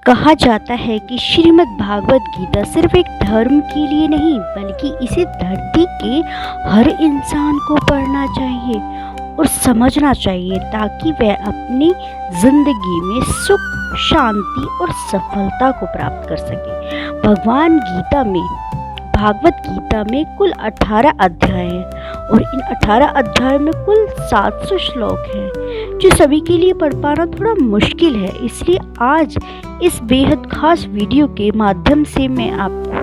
कहा जाता है कि श्रीमद् भागवत गीता सिर्फ एक धर्म के लिए नहीं बल्कि इसे धरती के हर इंसान को पढ़ना चाहिए और समझना चाहिए ताकि वह अपनी जिंदगी में सुख, शांति और सफलता को प्राप्त कर सके। भागवत गीता में कुल 18 अध्याय हैं और इन 18 अध्यायों में कुल 700 श्लोक हैं जो सभी के लिए पढ़ पाना थोड़ा मुश्किल है। इसलिए आज इस बेहद खास वीडियो के माध्यम से मैं आपको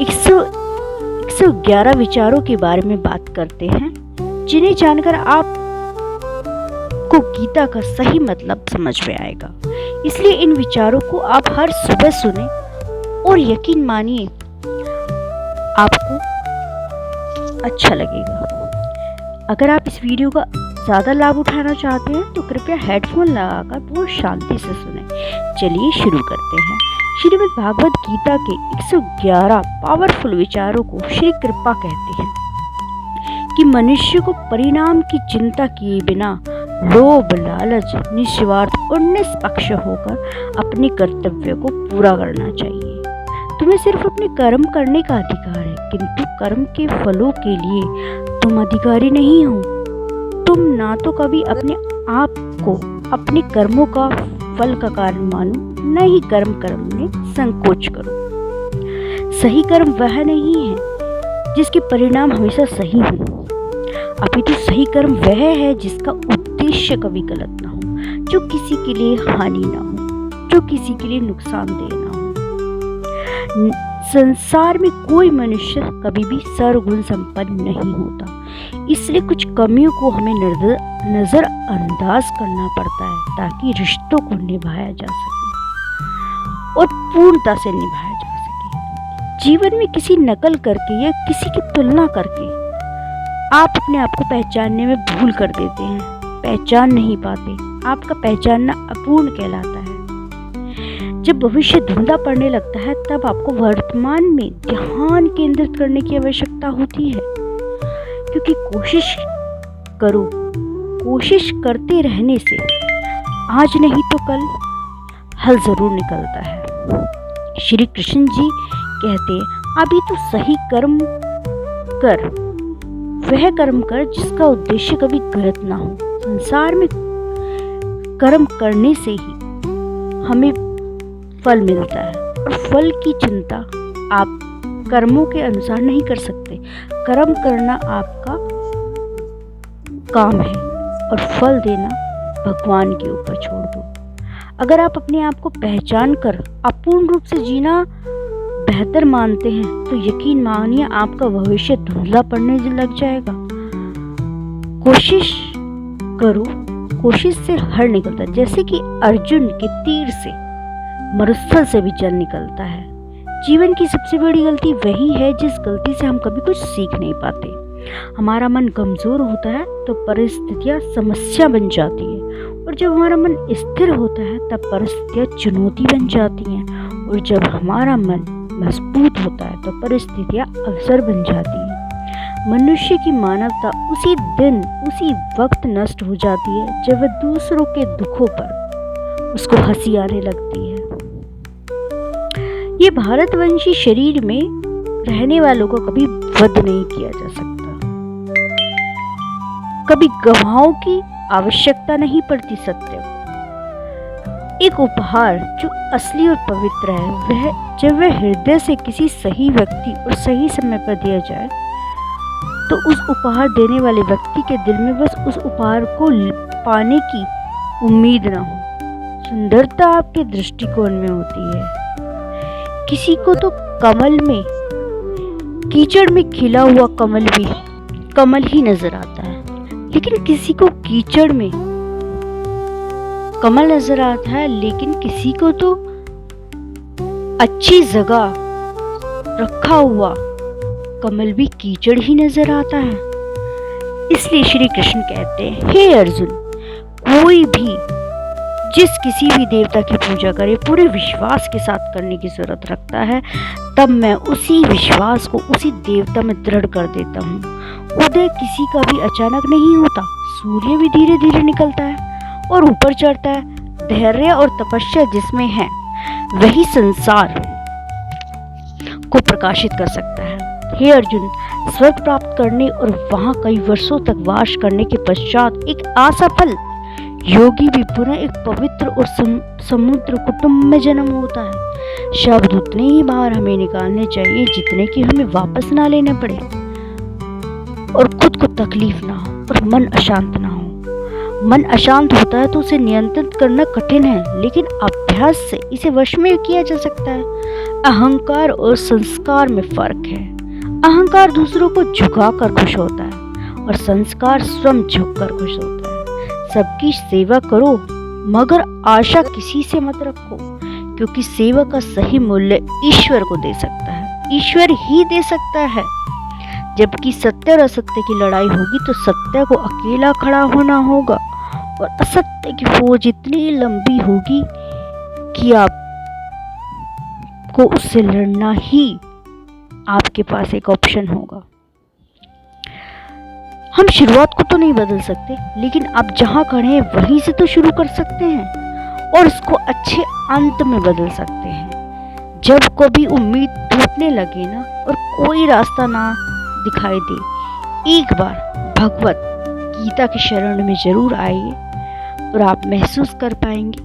111 विचारों के बारे में बात करते हैं जिन्हें जानकर आप को गीता का सही मतलब समझ में आएगा। इसलिए इन विचारों को आप हर सुबह सुने और यकीन मानिए आपको अच्छा लगेगा। अगर आप इस वीडियो का ज़्यादा लाभ उठाना चाहते हैं तो कृपया हेडफोन लगाकर बहुत शांति से सुनें। चलिए शुरू करते हैं। श्रीमद् भागवत गीता के 111 पावरफुल विचारों को श्री कृपा कहते हैं कि मनुष्य को परिणाम की चिंता किए बिना लोभ, लालच, निस्वार्थ और निष्पक्ष होकर अपने कर्तव्य को पूरा करना चाहिए। तुम्हें सिर्फ अपने कर्म करने का अधिकार है, किंतु कर्म के फलों के लिए तुम अधिकारी नहीं हो। तुम ना तो कभी अपने आप को अपने कर्मों का फल का कारण मानो, न ही कर्म करने संकोच करो। सही कर्म वह नहीं है जिसके परिणाम हमेशा सही हों, अपितु सही कर्म वह है जिसका उद्देश्य कभी गलत ना हो, जो किसी के लिए हानि ना हो, जो किसी के लिए नुकसानदेह ना हो। संसार में कोई मनुष्य कभी भी सर्वगुण संपन्न नहीं होता, इसलिए कुछ कमियों को हमें नजरअंदाज करना पड़ता है ताकि रिश्तों को निभाया जा सके और पूर्णता से निभाया जा सके। जीवन में किसी नकल करके या किसी की तुलना करके आप अपने आप को पहचानने में भूल कर देते हैं, पहचान नहीं पाते। आपका पहचानना अपूर्ण कहलाता है। जब भविष्य धुंधला पड़ने लगता है तब आपको वर्तमान में ध्यान केंद्रित करने की आवश्यकता होती है, क्योंकि कोशिश करते रहने से आज नहीं तो कल हल जरूर निकलता है। श्री कृष्ण जी कहते हैं, अभी तो सही कर्म कर, वह कर्म कर जिसका उद्देश्य कभी गलत ना हो। संसार में कर्म करने से ही हमें फल मिलता है और फल की चिंता आप कर्मों के अनुसार नहीं कर सकते। कर्म करना आपका काम है और फल देना भगवान के ऊपर छोड़ दो। अगर आप अपने आप को पहचान कर अपूर्ण रूप से जीना बेहतर मानते हैं तो यकीन मानिए आपका भविष्य धुंधला पड़ने लग जाएगा। कोशिश करो, कोशिश से हर निकलता है। जैसे कि अर्जुन के तीर से मरुस्थल से भी जल निकलता है। जीवन की सबसे बड़ी गलती वही है जिस गलती से हम कभी कुछ सीख नहीं पाते। हमारा मन कमजोर होता है तो परिस्थितियां समस्या बन जाती है, और जब हमारा मन स्थिर होता है तब परिस्थितियां चुनौती बन जाती हैं, और जब हमारा मन मजबूत होता है तो परिस्थितियां अवसर बन जाती हैं। मनुष्य की मानवता उसी दिन उसी वक्त नष्ट हो जाती है जब वह दूसरों के दुखों पर उसको हंसी आने लगती है। ये भारतवंशी शरीर में रहने वालों को कभी वध नहीं किया जा सकता, कभी गवाहों की आवश्यकता नहीं पड़ती। सत्य एक उपहार जो असली और पवित्र है वह जब वह हृदय से किसी सही व्यक्ति और सही समय पर दिया जाए तो उस उपहार देने वाले व्यक्ति के दिल में बस उस उपहार को पाने की उम्मीद ना हो। सुंदरता आपके दृष्टिकोण में होती है। किसी को तो कमल में कीचड़ में खिला हुआ कमल भी कमल ही नजर आता है, लेकिन किसी को कीचड़ में कमल नजर आता है, लेकिन किसी को तो अच्छी जगह रखा हुआ कमल भी कीचड़ ही नजर आता है। इसलिए श्री कृष्ण कहते हैं, हे अर्जुन, कोई भी जिस किसी भी देवता की पूजा करे पूरे विश्वास के साथ करने की जरूरत रखता है, तब मैं उसी विश्वास को उसी देवता में दृढ़ कर देता हूँ। उदय किसी का भी अचानक नहीं होता, सूर्य भी धीरे धीरे निकलता है और ऊपर चढ़ता है। धैर्य और तपस्या जिसमें है वही संसार को प्रकाशित कर सकता है। हे अर्जुन, स्वर्ग प्राप्त करने और वहां कई वर्षों तक वास करने के पश्चात एक असफल योगी भी पुनः एक पवित्र और समुद्र कुटुंब में जन्म होता है। शब्द उतने ही बाहर हमें निकालने चाहिए जितने कि हमें वापस ना लेने पड़े और खुद को तकलीफ ना हो और मन अशांत ना हो। मन अशांत होता है तो उसे नियंत्रित करना कठिन है, लेकिन अभ्यास से इसे वश में किया जा सकता है। अहंकार और संस्कार में फर्क है। अहंकार दूसरों को झुकाकर खुश होता है और संस्कार स्वयं झुककर खुश होता है। सबकी सेवा करो मगर आशा किसी से मत रखो, क्योंकि सेवा का सही मूल्य ईश्वर को दे सकता है, ईश्वर ही दे सकता है। जबकि सत्य और असत्य की लड़ाई होगी तो सत्य को अकेला खड़ा होना होगा और असत्य की फौज इतनी लंबी होगी कि आपको उससे लड़ना ही आपके पास एक ऑप्शन होगा। हम शुरुआत को तो नहीं बदल सकते, लेकिन आप जहां खड़े हैं वहीं से तो शुरू कर सकते हैं और उसको अच्छे अंत में बदल सकते हैं। जब कभी उम्मीद टूटने लगे ना और कोई रास्ता ना दिखाई दे, एक बार भगवत गीता की शरण में जरूर आइए और आप महसूस कर पाएंगे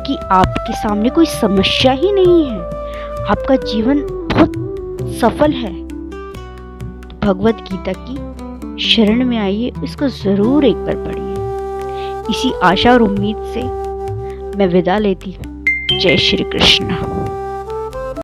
कि आपके सामने कोई समस्या ही नहीं है, आपका जीवन बहुत सफल है। भगवत गीता की शरण में आइए, इसको जरूर एक बार पढ़िए। इसी आशा और उम्मीद से मैं विदा लेती हूँ। जय श्री कृष्ण।